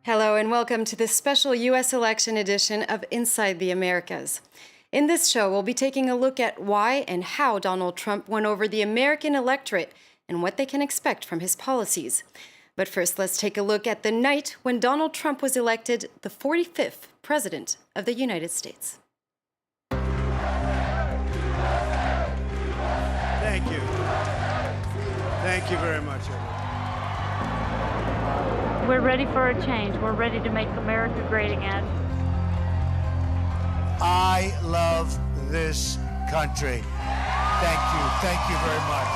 Hello and welcome to this special U.S. election edition of Inside the Americas. In this show, we'll be taking a look at why and how Donald Trump won over the American electorate and what they can expect from his policies. But first, let's take a look at the night when Donald Trump was elected the 45th President of the United States. Thank you. Thank you very much, everyone. We're ready for a change. We're ready to make America great again. I love this country. Thank you. Thank you very much.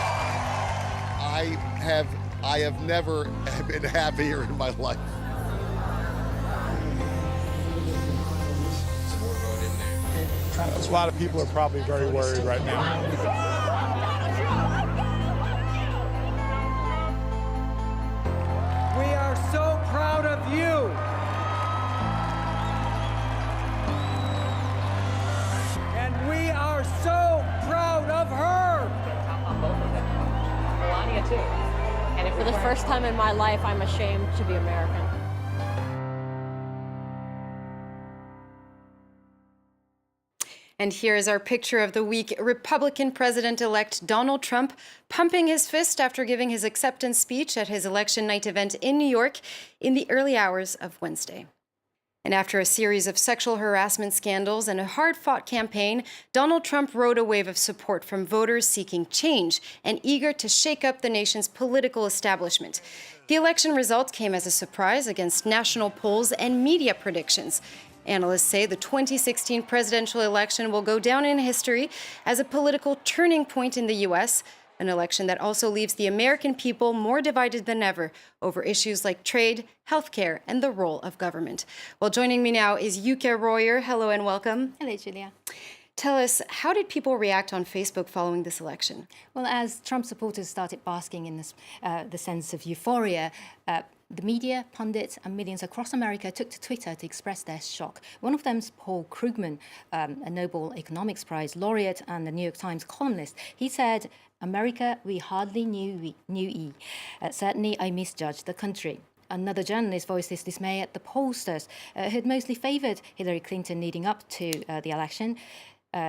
I have never been happier in my life. A lot of people are probably very worried right now. We are so proud of you. And we are so proud of her. Melania too. And for the first time in my life, I'm ashamed to be American. And here is our picture of the week. Republican President-elect Donald Trump pumping his fist after giving his acceptance speech at his election night event in New York in the early hours of Wednesday. And after a series of sexual harassment scandals and a hard-fought campaign, Donald Trump rode a wave of support from voters seeking change and eager to shake up the nation's political establishment. The election results came as a surprise against national polls and media predictions. Analysts say the 2016 presidential election will go down in history as a political turning point in the U.S., an election that also leaves the American people more divided than ever over issues like trade, healthcare, and the role of government. Well, joining me now is Yuka Royer. Hello and welcome. Hello, Julia. Tell us, how did people react on Facebook following this election? Well, as Trump supporters started basking in this, the sense of euphoria, the media, pundits, and millions across America took to Twitter to express their shock. One of them is Paul Krugman, a Nobel Economics Prize laureate and the New York Times columnist. He said, "America, we hardly knew ye. Certainly, I misjudged the country." Another journalist voiced his dismay at the pollsters who had mostly favored Hillary Clinton leading up to the election.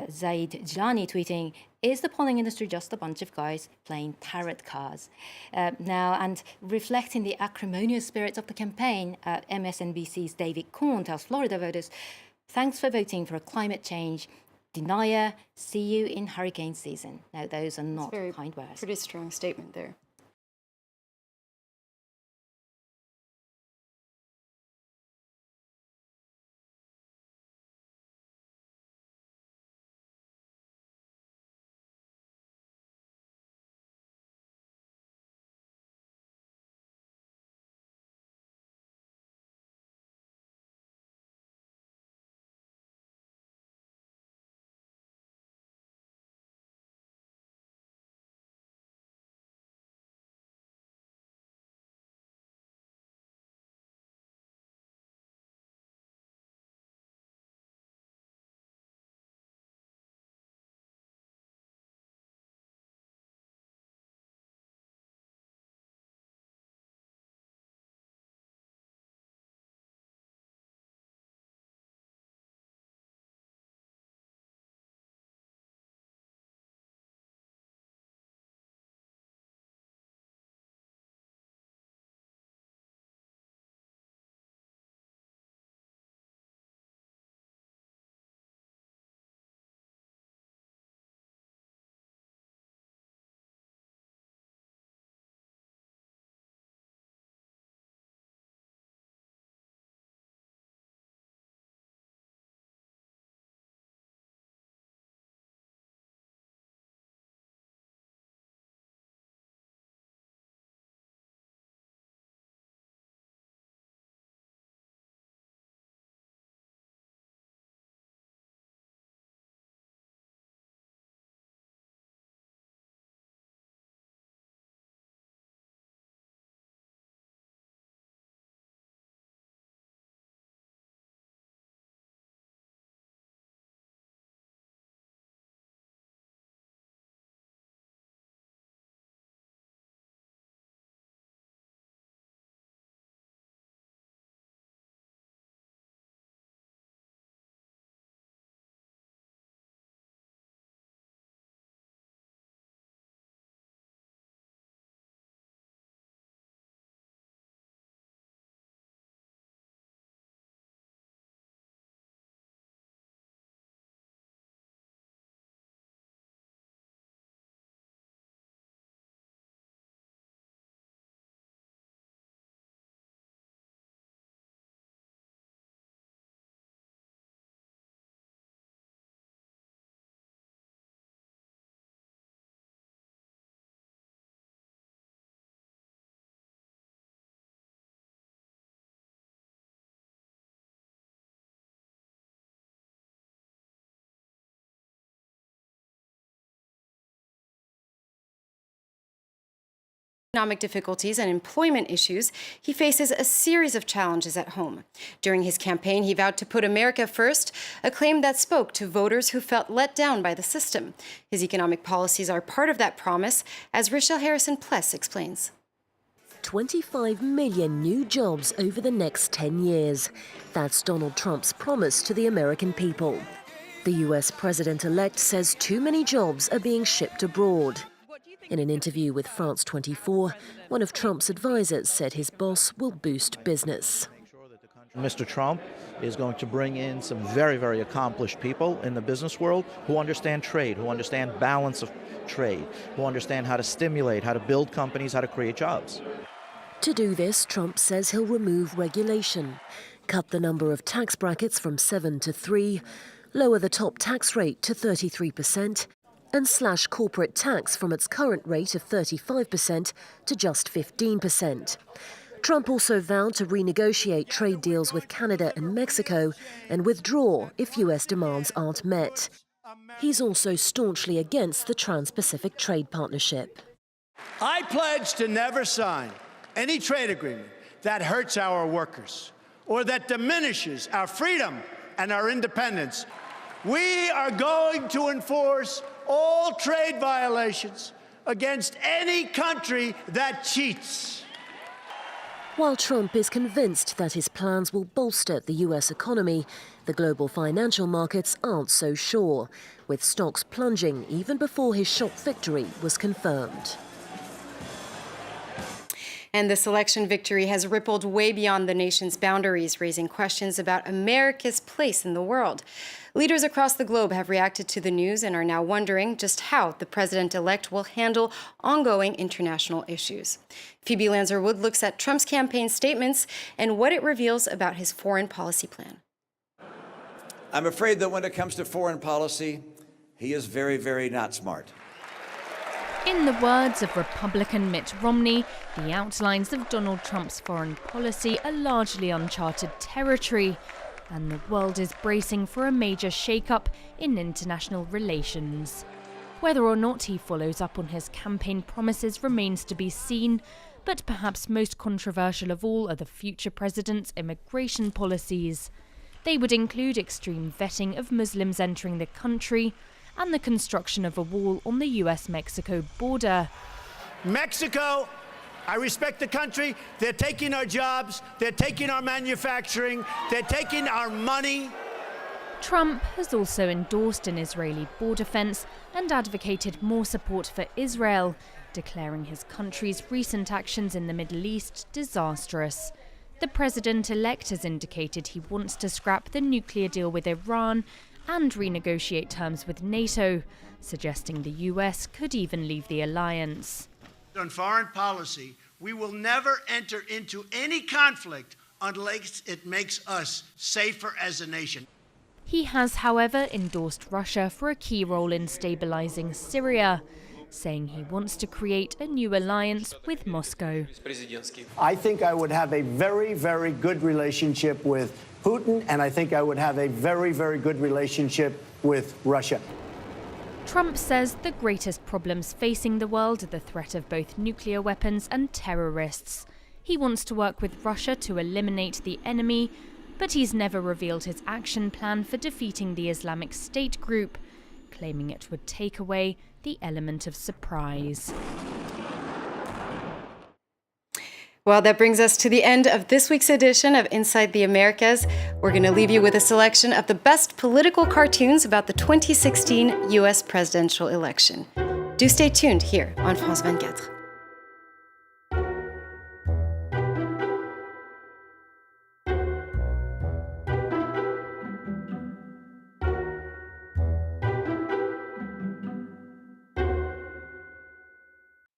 Zaid Jilani tweeting, "Is the polling industry just a bunch of guys playing tarot cards?" Now, and reflecting the acrimonious spirit of the campaign, MSNBC's David Korn tells Florida voters, "Thanks for voting for a climate change denier. See you in hurricane season." Now, those are not kind words. Pretty strong statement there. Economic difficulties and employment issues, he faces a series of challenges at home. During his campaign, he vowed to put America first, a claim that spoke to voters who felt let down by the system. His economic policies are part of that promise, as Rochelle Harrison-Pless explains. 25 million new jobs over the next 10 years. That's Donald Trump's promise to the American people. The US president-elect says too many jobs are being shipped abroad. In an interview with France 24, one of Trump's advisors said his boss will boost business. Mr. Trump is going to bring in some very, very accomplished people in the business world who understand trade, who understand balance of trade, who understand how to stimulate, how to build companies, how to create jobs. To do this, Trump says he'll remove regulation, cut the number of tax brackets from 7 to 3, lower the top tax rate to 33%, and slash corporate tax from its current rate of 35% to just 15%. Trump also vowed to renegotiate trade deals with Canada and Mexico and withdraw if US demands aren't met. He's also staunchly against the Trans-Pacific Trade Partnership. I pledge to never sign any trade agreement that hurts our workers or that diminishes our freedom and our independence. We are going to enforce all trade violations against any country that cheats. While Trump is convinced that his plans will bolster the US economy, the global financial markets aren't so sure, with stocks plunging even before his shock victory was confirmed. And this election victory has rippled way beyond the nation's boundaries, raising questions about America's place in the world. Leaders across the globe have reacted to the news and are now wondering just how the president-elect will handle ongoing international issues. Phoebe Lanzer-Wood looks at Trump's campaign statements and what it reveals about his foreign policy plan. I'm afraid that when it comes to foreign policy, he is very, very not smart. In the words of Republican Mitt Romney, the outlines of Donald Trump's foreign policy are largely uncharted territory, and the world is bracing for a major shake-up in international relations. Whether or not he follows up on his campaign promises remains to be seen, but perhaps most controversial of all are the future president's immigration policies. They would include extreme vetting of Muslims entering the country, and the construction of a wall on the US-Mexico border. Mexico, I respect the country. They're taking our jobs. They're taking our manufacturing. They're taking our money. Trump has also endorsed an Israeli border fence and advocated more support for Israel, declaring his country's recent actions in the Middle East disastrous. The president-elect has indicated he wants to scrap the nuclear deal with Iran and renegotiate terms with NATO, suggesting the US could even leave the alliance. On foreign policy, we will never enter into any conflict unless it makes us safer as a nation. He has, however, endorsed Russia for a key role in stabilizing Syria, saying he wants to create a new alliance with Moscow. I think I would have a very, very good relationship with Putin, and I think I would have a very, very good relationship with Russia. Trump says the greatest problems facing the world are the threat of both nuclear weapons and terrorists. He wants to work with Russia to eliminate the enemy, but he's never revealed his action plan for defeating the Islamic State group, claiming it would take away the element of surprise. Well, that brings us to the end of this week's edition of Inside the Americas. We're going to leave you with a selection of the best political cartoons about the 2016 U.S. presidential election. Do stay tuned here on France 24.